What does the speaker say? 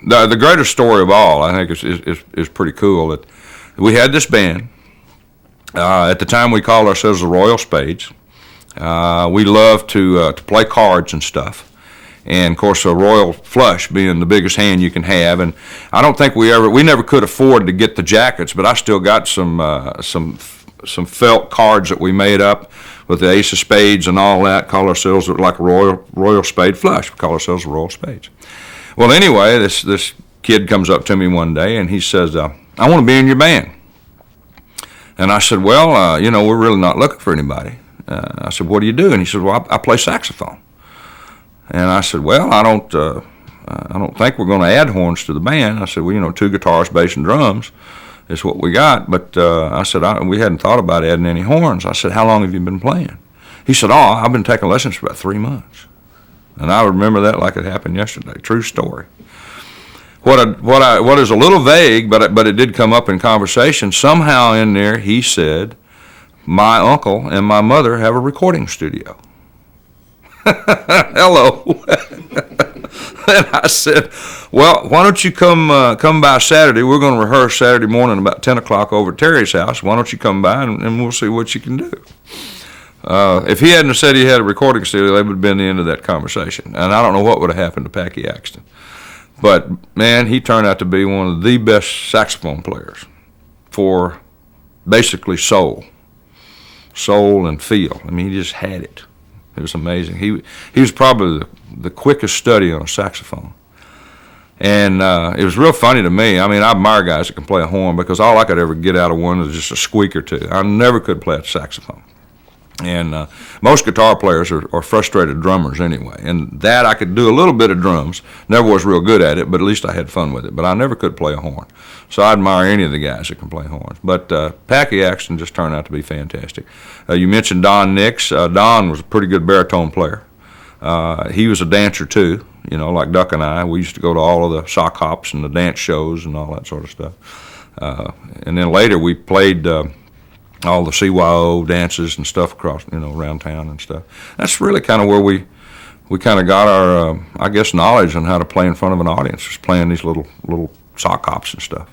the greatest story of all, I think, is pretty cool. That we had this band. At the time, we called ourselves the Royal Spades. We loved to play cards and stuff. And of course, a royal flush being the biggest hand you can have. And I don't think we never could afford to get the jackets, but I still got some felt cards that we made up with the ace of spades and all that. Call ourselves like a royal spade flush. We call ourselves the Royal Spades. Well, anyway, this kid comes up to me one day and he says, "I want to be in your band." And I said, "Well, we're really not looking for anybody." I said, "What do you do?" And he said, "Well, I play saxophone." And I said, "Well, I don't think we're going to add horns to the band." I said, "Well, 2 guitars, bass, and drums is what we got." But I said, we hadn't thought about adding any horns. I said, "How long have you been playing?" He said, "Oh, I've been taking lessons for about 3 months." And I remember that like it happened yesterday. True story. What is a little vague, but it did come up in conversation. Somehow in there, he said, "My uncle and my mother have a recording studio." Hello. And I said, "Well, why don't you come by Saturday? We're going to rehearse Saturday morning about 10 o'clock over at Terry's house. Why don't you come by and we'll see what you can do." If he hadn't said he had a recording studio, that would have been the end of that conversation. And I don't know what would have happened to Packy Axton. But, man, he turned out to be one of the best saxophone players for basically soul and feel. I mean, he just had it. It was amazing. He was probably the quickest study on a saxophone. And it was real funny to me. I mean, I admire guys that can play a horn because all I could ever get out of one was just a squeak or two. I never could play a saxophone. And most guitar players are frustrated drummers anyway. And that I could do a little bit of drums. Never was real good at it, but at least I had fun with it. But I never could play a horn. So I admire any of the guys that can play horns. But Packy Axton just turned out to be fantastic. You mentioned Don Nix. Don was a pretty good baritone player. He was a dancer too, like Duck and I. We used to go to all of the sock hops and the dance shows and all that sort of stuff. And then later we played all the CYO dances and stuff across, around town and stuff. That's really kind of where we kind of got our, knowledge on how to play in front of an audience, just playing these little sock hops and stuff.